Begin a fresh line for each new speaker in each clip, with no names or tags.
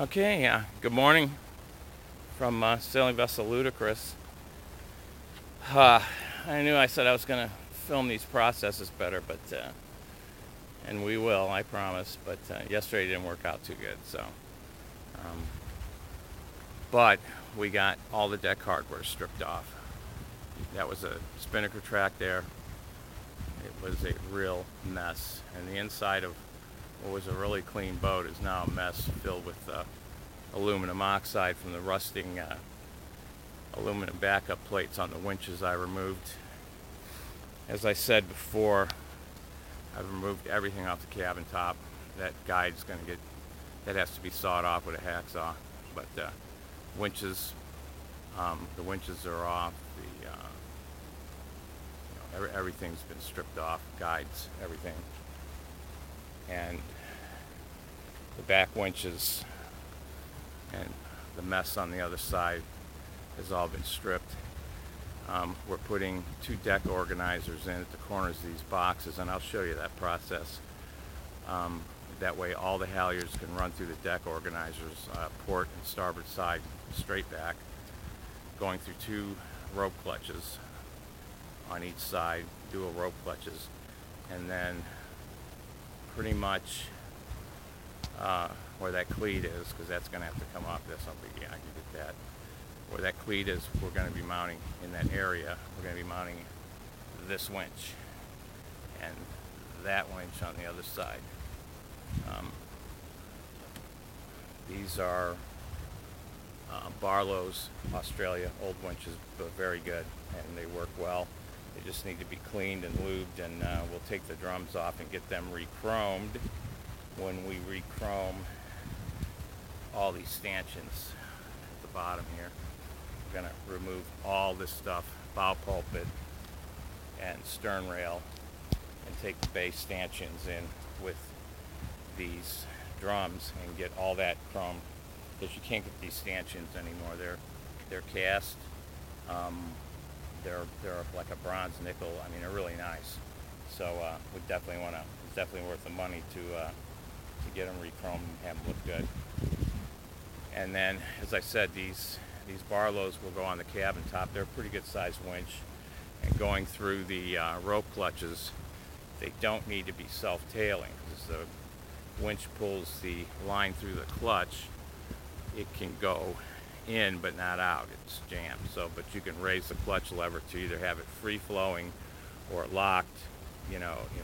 Okay, good morning from Sailing Vessel Ludicrous. Uh, I knew I said I was going to film these processes better, but and we will, I promise. But yesterday didn't work out too good, so. But we got all the deck hardware stripped off. That was a spinnaker track there. It was a real mess, and the inside of what was a really clean boat is now a mess filled with aluminum oxide from the rusting aluminum backup plates on the winches I removed. As I said before, I've removed everything off the cabin top. That guide's going to get, that has to be sawed off with a hacksaw. But winches, the winches are off. Everything's been stripped off, guides, everything. And the back winches and the mess on the other side has all been stripped. We're putting 2 deck organizers in at the corners of these boxes, and I'll show you that process. That way all the halyards can run through the deck organizers, port and starboard side, straight back, going through 2 rope clutches on each side, dual rope clutches, and then pretty much where that cleat is, because that's going to have to come off. That's no biggie, I can get that. Where that cleat is, we're going to be mounting in that area. We're going to be mounting this winch and that winch on the other side. These are Barlow's Australia old winches, but very good, and they work well. They just need to be cleaned and lubed, and we'll take the drums off and get them re-chromed. When we re-chrome all these stanchions at the bottom here, we're going to remove all this stuff, bow pulpit and stern rail, and take the base stanchions in with these drums and get all that chromed, because you can't get these stanchions anymore. They're cast. They're like a bronze nickel. I mean, they're really nice. So we definitely want to. It's definitely worth the money to get them re-chromed and have them look good. And then, as I said, these Barlows will go on the cabin top. They're a pretty good sized winch, and going through the rope clutches, they don't need to be self-tailing, because the winch pulls the line through the clutch. It can go in but not out. It's jammed. So, but you can raise the clutch lever to either have it free-flowing or locked, in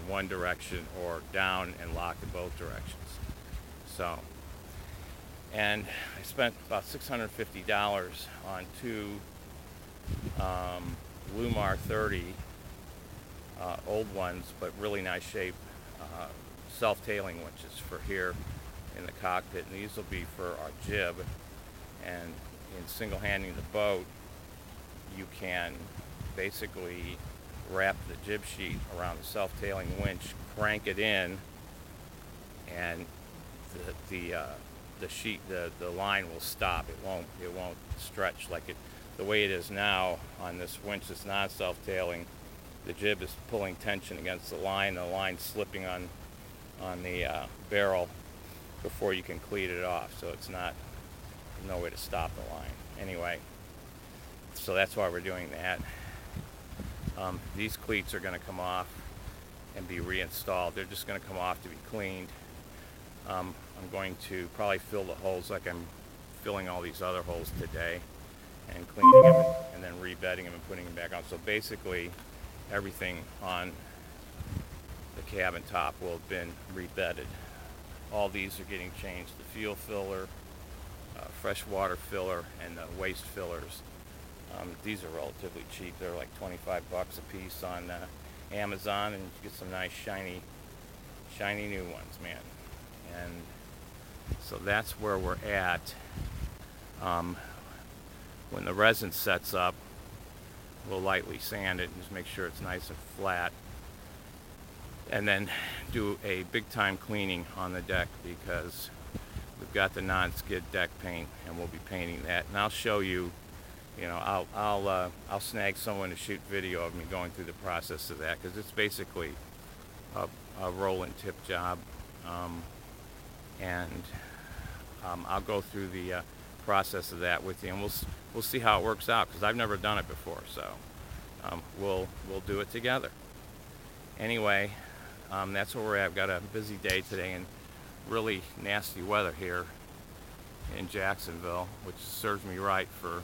one direction, or down and locked in both directions. So, and I spent about $650 on 2 Lumar 30 old ones, but really nice shape self-tailing winches for here in the cockpit, and these will be for our jib. And in single-handing the boat, you can basically wrap the jib sheet around the self-tailing winch, crank it in, and the sheet, the line will stop. It won't stretch like it. The way it is now on this winch that's non-self-tailing, the jib is pulling tension against the line's slipping on the barrel before you can cleat it off. So it's not, no way to stop the line. Anyway, so that's why we're doing that. These cleats are going to come off and be reinstalled. They're just going to come off to be cleaned. I'm going to probably fill the holes like I'm filling all these other holes today, and cleaning them and then rebedding them and putting them back on. So basically everything on the cabin top will have been rebedded. All these are getting changed. The fuel filler, fresh water filler, and the waste fillers. These are relatively cheap. They're like 25 bucks a piece on Amazon, and you get some nice shiny new ones, man. And so that's where we're at. When the resin sets up, we'll lightly sand it and just make sure it's nice and flat, and then do a big time cleaning on the deck, because we've got the non-skid deck paint, and we'll be painting that. And I'll show you, I'll snag someone to shoot video of me going through the process of that, because it's basically a roll and tip job. And I'll go through the process of that with you, and we'll see how it works out, because I've never done it before. So we'll do it together. Anyway, that's where we're at. I've got a busy day today and really nasty weather here in Jacksonville, which serves me right for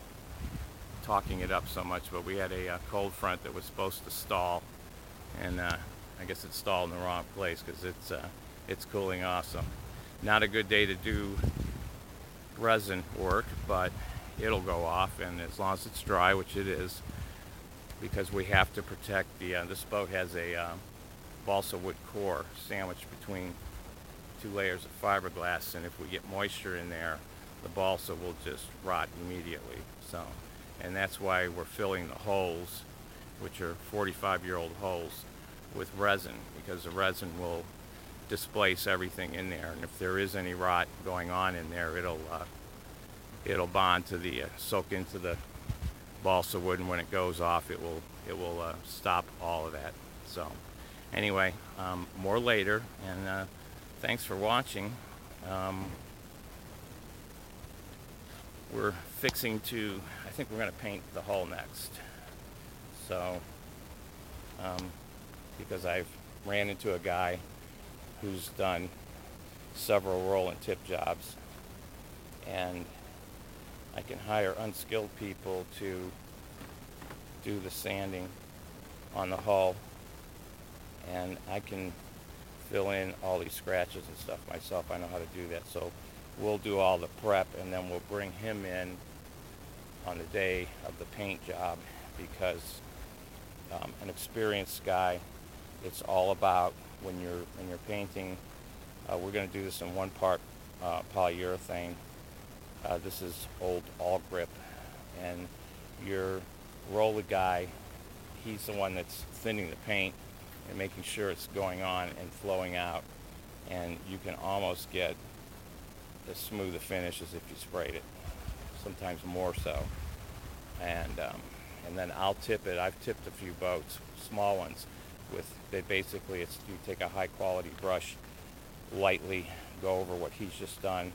talking it up so much. But we had a cold front that was supposed to stall, and I guess it stalled in the wrong place, because it's cooling off. So not a good day to do resin work, but it'll go off, and as long as it's dry, which it is, because we have to protect this boat has a balsa wood core sandwiched between 2 layers of fiberglass, and if we get moisture in there, the balsa will just rot immediately. So, and that's why we're filling the holes, which are 45-year-old holes, with resin, because the resin will displace everything in there, and if there is any rot going on in there, it'll bond to the soak into the balsa wood, and when it goes off, it will stop all of that. So anyway, more later, and thanks for watching. We're fixing to, I think we're going to paint the hull next. So because I've ran into a guy who's done several roll and tip jobs, and I can hire unskilled people to do the sanding on the hull, and I can fill in all these scratches and stuff myself. I know how to do that. So we'll do all the prep, and then we'll bring him in on the day of the paint job, because an experienced guy, it's all about when you're painting. We're going to do this in 1 part polyurethane. This is old all grip, and your roller guy, he's the one that's thinning the paint and making sure it's going on and flowing out, and you can almost get as smooth a finish as if you sprayed it, sometimes more so. And then I'll tip it. I've tipped a few boats, small ones, with basically it's you take a high quality brush, lightly go over what he's just done,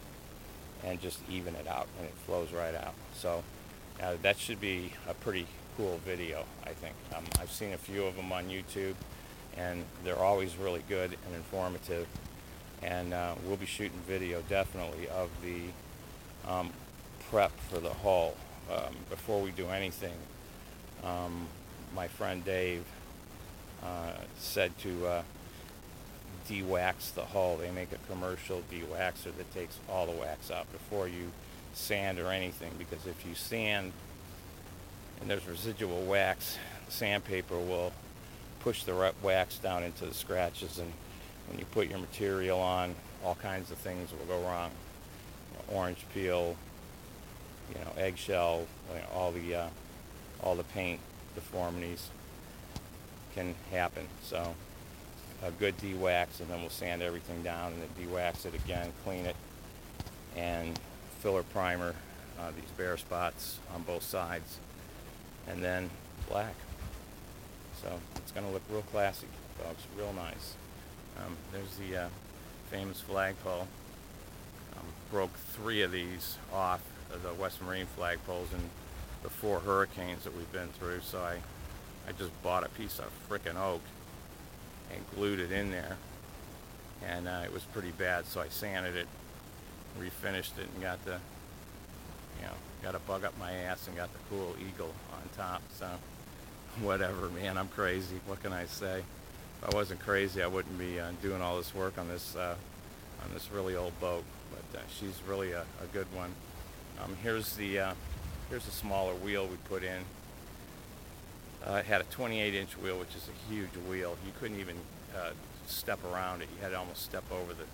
and just even it out, and it flows right out. So that should be a pretty cool video, I think. I've seen a few of them on YouTube, and they're always really good and informative. And we'll be shooting video definitely of the prep for the hull. Before we do anything, my friend Dave said to de-wax the hull. They make a commercial de-waxer that takes all the wax out before you sand or anything, because if you sand and there's residual wax, the sandpaper will push the wax down into the scratches, and when you put your material on, all kinds of things will go wrong. Orange peel, eggshell, all the paint deformities can happen. So a good de-wax, and then we'll sand everything down, and then de-wax it again, clean it, and filler primer these bare spots on both sides, and then black. So it's going to look real classy, folks, real nice. There's the famous flagpole. Broke 3 of these off of the West Marine flagpoles in the 4 hurricanes that we've been through. So I just bought a piece of frickin' oak and glued it in there, and it was pretty bad. So I sanded it, refinished it, and got a bug up my ass and got the cool eagle on top. So whatever, man, I'm crazy. What can I say? If I wasn't crazy, I wouldn't be doing all this work on this really old boat. But she's really a good one. Here's a smaller wheel we put in. It had a 28-inch wheel, which is a huge wheel. You couldn't even step around it. You had to almost step over the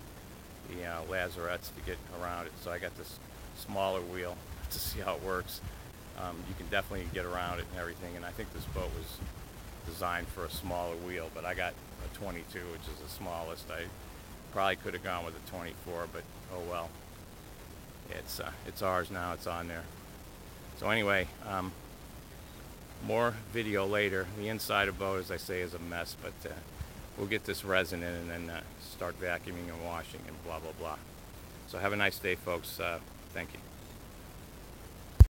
lazarettes to get around it. So I got this smaller wheel to see how it works. You can definitely get around it and everything, and I think this boat was designed for a smaller wheel, but I got a 22, which is the smallest. I probably could have gone with a 24, but oh well. It's ours now. It's on there. So anyway, more video later. The inside of the boat, as I say, is a mess, but we'll get this resin in and then start vacuuming and washing and blah blah blah. So have a nice day, folks. Thank you.